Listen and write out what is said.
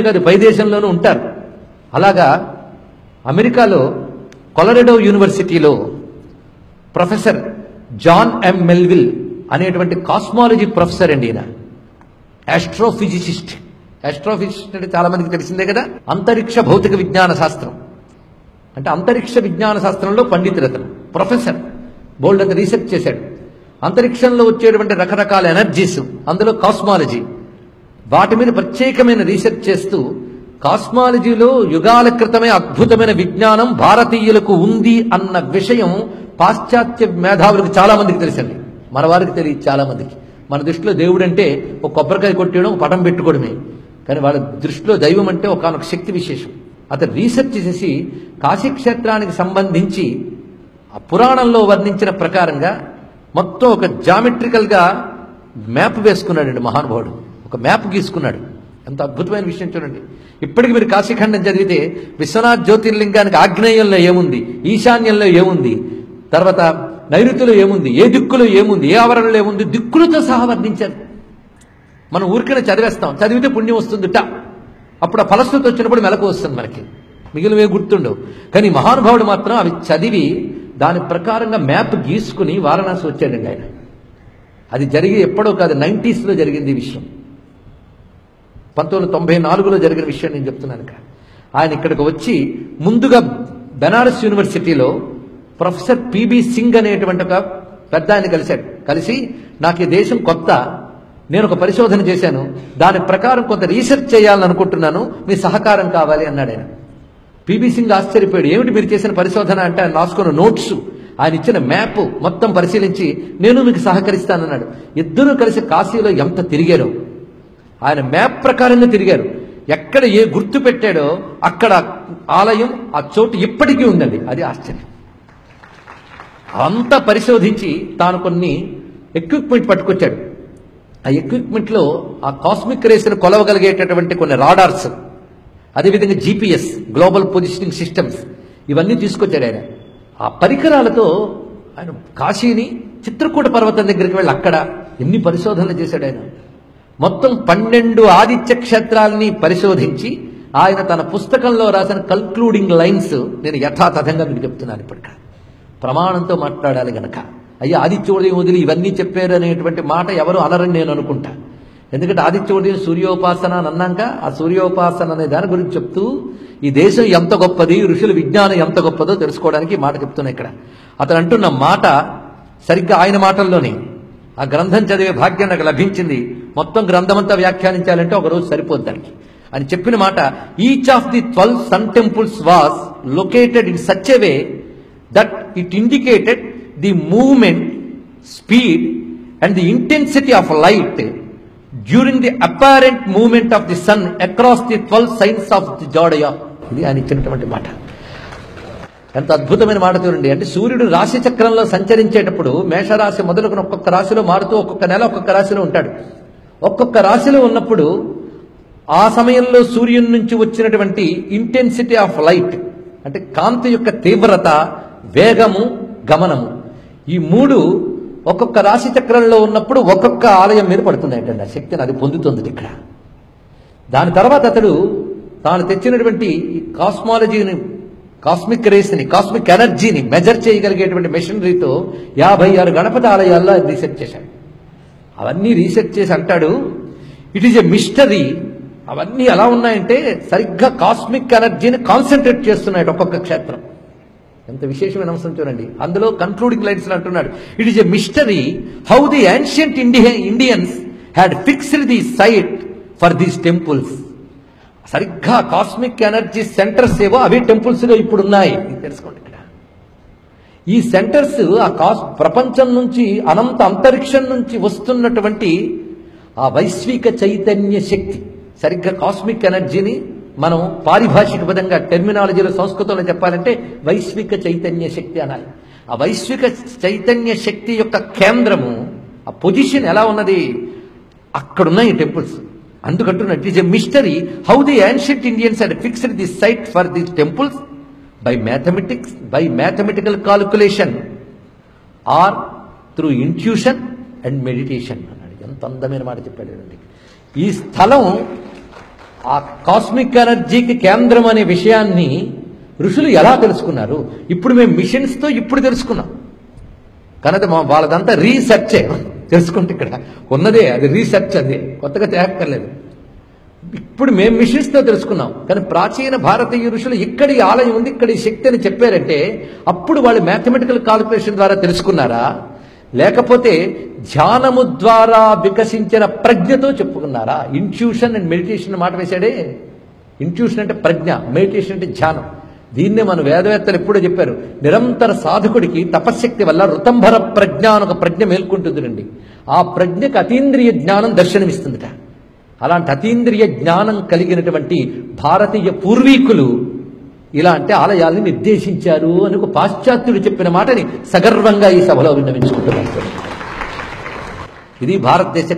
కాదు పై దేశంలోనూ ఉంటారు. అలాగా అమెరికాలో కొలరాడో యూనివర్సిటీలో ప్రొఫెసర్ జాన్ ఎం మెల్విల్ అనేటువంటి కాస్మాలజీ ప్రొఫెసర్ అండి. ఈయన ఆస్ట్రోఫిజిసిస్ట్. ఆస్ట్రోఫిజిసిస్ట్ అంటే చాలా మందికి తెలిసిందే కదా. అంతరిక్ష భౌతిక విజ్ఞాన శాస్త్రం అంటే అంతరిక్ష విజ్ఞాన శాస్త్రంలో పండితుడు అతను. ప్రొఫెసర్ బోల్డ్ అంత రీసెర్చ్ చేశాడు. అంతరిక్షంలో వచ్చేటువంటి రకరకాల ఎనర్జీస్, అందులో కాస్మాలజీ, వాటి మీద ప్రత్యేకమైన రీసెర్చ్ చేస్తూ కాస్మాలజీలో యుగాల క్రితమే అద్భుతమైన విజ్ఞానం భారతీయులకు ఉంది అన్న విషయం పాశ్చాత్య మేధావులకు చాలా మందికి తెలుసండి. మన వారికి తెలియదు చాలా మందికి. మన దృష్టిలో దేవుడు అంటే ఒక కొబ్బరికాయ కొట్టేయడం, ఒక పటం పెట్టుకోవడమే. కానీ వాళ్ళ దృష్టిలో దైవం అంటే ఒకనొక శక్తి విశేషం. అతను రీసెర్చ్ చేసి కాశీక్షేత్రానికి సంబంధించి ఆ పురాణంలో వర్ణించిన ప్రకారంగా మొత్తం ఒక జామెట్రికల్గా మ్యాప్ వేసుకున్నాడండి మహానుభావుడు. ఒక మ్యాప్ గీసుకున్నాడు. ఎంత అద్భుతమైన విషయం చూడండి. ఇప్పటికి మీరు కాశీఖండం చదివితే విశ్వనాథ్ జ్యోతిర్లింగానికి ఆగ్నేయంలో ఏముంది, ఈశాన్యంలో ఏముంది, తర్వాత నైరుతిలో ఏముంది, ఏ దిక్కులో ఏముంది, ఏ ఆవరణలో ఏముంది, దిక్కులతో సహా వర్ణించారు. మనం ఊరికనే చదివేస్తాం, చదివితే పుణ్యం వస్తుందిట. అప్పుడు ఆ ఫలశ్రుతి వచ్చినప్పుడు మెలకు వస్తుంది మనకి, మిగిలినవే గుర్తుండవు. కానీ మహానుభావుడు మాత్రం అవి చదివి దాని ప్రకారంగా మ్యాప్ గీసుకుని వారణాసి వచ్చాడండి ఆయన. అది జరిగి ఎప్పుడో కాదు, 90s జరిగింది ఈ విషయం. 1994లో జరిగిన విషయం నేను చెప్తున్నాను. ఆయన ఇక్కడికి వచ్చి ముందుగా బెనారస్ యూనివర్సిటీలో ప్రొఫెసర్ పిబి సింగ్ అనేటువంటి ఒక పెద్ద ఆయన కలిశాడు. కలిసి నాకు ఈ దేశం కొత్త, నేను ఒక పరిశోధన చేశాను, దాని ప్రకారం కొంత రీసెర్చ్ చేయాలని అనుకుంటున్నాను, మీ సహకారం కావాలి అన్నాడు ఆయన. పిబి సింగ్ ఆశ్చర్యపోయాడు. ఏమిటి మీరు చేసిన పరిశోధన అంటే ఆయన రాసుకున్న నోట్స్, ఆయన ఇచ్చిన మ్యాప్ మొత్తం పరిశీలించి నేను మీకు సహకరిస్తానన్నాడు. ఇద్దరూ కలిసి కాశీలో ఎంత తిరిగారో, ఆయన మ్యాప్ ప్రకారంగా తిరిగారు. ఎక్కడ ఏ గుర్తు పెట్టాడో అక్కడ ఆలయం, ఆ చోటు ఇప్పటికీ ఉందండి. అది ఆశ్చర్యం. అంతా పరిశోధించి తాను కొన్ని ఎక్విప్మెంట్ పట్టుకొచ్చాడు. ఆ ఎక్విప్మెంట్లో ఆ కాస్మిక్ రేస్ను కొలవగలిగేటటువంటి కొన్ని రాడార్స్, అదేవిధంగా జీపీఎస్, గ్లోబల్ పొజిషనింగ్ సిస్టమ్స్, ఇవన్నీ తీసుకొచ్చాడు ఆయన. ఆ పరికరాలతో ఆయన కాశీని, చిత్రకూట పర్వతం దగ్గరికి వెళ్ళి అక్కడ ఎన్ని పరిశోధనలు చేశాడు ఆయన. మొత్తం 12 ఆదిత్య క్షేత్రాలని పరిశోధించి ఆయన తన పుస్తకంలో రాసిన కన్క్లూడింగ్ లైన్స్ నేను యథాతథంగా మీకు చెప్తున్నాను. ఇప్పటిక ప్రమాణంతో మాట్లాడాలి గనక, అయ్యా ఆదిత్యోదయం వదిలి ఇవన్నీ చెప్పారు అనేటువంటి మాట ఎవరు అనరని నేను అనుకుంటా. ఎందుకంటే ఆదిత్యోదయం సూర్యోపాసన అని అన్నాక ఆ సూర్యోపాసన అనే దాని గురించి చెప్తూ ఈ దేశం ఎంత గొప్పది, ఋషుల విజ్ఞానం ఎంత గొప్పదో తెలుసుకోవడానికి మాట చెప్తున్నా. ఇక్కడ అతను అంటున్న మాట సరిగ్గా ఆయన మాటల్లోనే. ఆ గ్రంథం చదివే భాగ్యం నాకు లభించింది. మొత్తం గ్రంథమంతా వ్యాఖ్యానించాలంటే ఒక రోజు సరిపోద్ది దానికి. అని చెప్పిన మాట, each of the 12 sun temples was located in such a way that it indicated the movement, speed and the intensity of light during the apparent movement of the sun across the 12 signs of the zodiac. ఇది ఆయన ఇచ్చినటువంటి మాట. ఎంత అద్భుతమైన మాట చూడండి. అంటే సూర్యుడు రాశి చక్రంలో సంచరించేటప్పుడు మేషరాశి మొదలుకొని ఒక్కొక్క రాశిలో మారుతూ ఒక్కొక్క నెల ఒక్కొక్క రాశిలో ఉంటాడు. ఒక్కొక్క రాశిలో ఉన్నప్పుడు ఆ సమయంలో సూర్యుని నుంచి వచ్చినటువంటి ఇంటెన్సిటీ ఆఫ్ లైట్ అంటే కాంతి యొక్క తీవ్రత, వేగము, గమనము, ఈ 3 ఒక్కొక్క రాశి చక్రంలో ఉన్నప్పుడు ఒక్కొక్క ఆలయం మీద పడుతుంది ఏంటండి. ఆ శక్తిని అది పొందుతుంది ఇక్కడ. దాని తర్వాత అతడు తాను తెచ్చినటువంటి కాస్మాలజీని, కాస్మిక్ రేస్ని, కాస్మిక్ ఎనర్జీని మెజర్ చేయగలిగేటువంటి మెషినరీతో 56 గణపతి ఆలయాల్లో రీసెర్చ్ చేశాడు. అవన్నీ రీసెర్చ్ చేసి అంటాడు, ఇట్ ఈజ్ ఎ మిస్టరీ. అవన్నీ ఎలా ఉన్నాయంటే సరిగ్గా కాస్మిక్ ఎనర్జీని కాన్సన్ట్రేట్ చేస్తున్నాడు ఒక్కొక్క క్షేత్రం. ఎంత విశేషమైన అంశం చూడండి. అందులో కన్క్లూడింగ్ లైన్స్ అంటున్నాడు, it is a mystery how the ancient Indians had fixed the site for these temples. సరిగ్గా కాస్మిక్ ఎనర్జీ సెంటర్స్ ఏవో అవి టెంపుల్స్ లో ఇప్పుడు ఉన్నాయి. తెలుసుకోండి. ఇక్కడ ఈ సెంటర్స్ ఆ ప్రపంచం నుంచి, అనంత అంతరిక్షం నుంచి వస్తున్నటువంటి ఆ వైశ్విక చైతన్య శక్తి, సరిగ్గా కాస్మిక్ ఎనర్జీని మనం పారిభాషిక విధంగా టెర్మినాలజీలో, సంస్కృతంలో చెప్పాలంటే వైశ్విక చైతన్య శక్తి అనాలి. ఆ వైశ్విక చైతన్య శక్తి యొక్క కేంద్రము, ఆ పొజిషన్ ఎలా ఉన్నది, అక్కడున్నాయి ఈ టెంపుల్స్. అందుకంటున్నా, it is a mystery how the ancient Indians had fixed the site for the temples by mathematics, by mathematical calculation or through intuition and meditation అన్నాడు. ఎంత అందమైన మాట చెప్పాడు. ఈ స్థలం ఆ కాస్మిక్ ఎనర్జీకి కేంద్రం అనే విషయాన్ని ఋషులు ఎలా తెలుసుకున్నారు? ఇప్పుడు మేము మిషన్స్తో ఇప్పుడు తెలుసుకున్నాం. కనుక వాళ్ళదంతా రీసెర్చే. తెలుసుకుంటే ఇక్కడ ఉన్నదే అది రీసెర్చ్, అదే కొత్తగా తేక్కర్లేదు. ఇప్పుడు మేము మిషన్స్తో తెలుసుకున్నాం. కానీ ప్రాచీన భారతీయ ఋషులు ఇక్కడి ఆలయం ఉంది, ఇక్కడి శక్తి అని చెప్పారంటే అప్పుడు వాళ్ళు మ్యాథమెటికల్ కాలిక్యులేషన్ ద్వారా తెలుసుకున్నారా, లేకపోతే ధ్యానము ద్వారా వికసించిన ప్రజ్ఞతో చెప్పుకున్నారా? ఇంట్యూషన్ అండ్ మెడిటేషన్ మాట వేశాడే. ఇంట్యూషన్ అంటే ప్రజ్ఞ, మెడిటేషన్ అంటే ధ్యానం. దీన్నే మన వేదవేత్తలు ఎప్పుడో చెప్పారు. నిరంతర సాధకుడికి తపశ్శక్తి వల్ల ఋతంభర ప్రజ్ఞ అని ఒక ప్రజ్ఞ మేల్కొంటుందిరండి. ఆ ప్రజ్ఞకు అతీంద్రియ జ్ఞానం దర్శనమిస్తుందిట. అలాంటి అతీంద్రియ జ్ఞానం కలిగినటువంటి భారతీయ పూర్వీకులు ఇలాంటి ఆలయాల్ని నిర్దేశించారు అని ఒక పాశ్చాత్యుడు చెప్పిన మాటని సగర్వంగా ఈ సభలో విన్నవించుకుంటున్నారు. ఇది భారతదేశ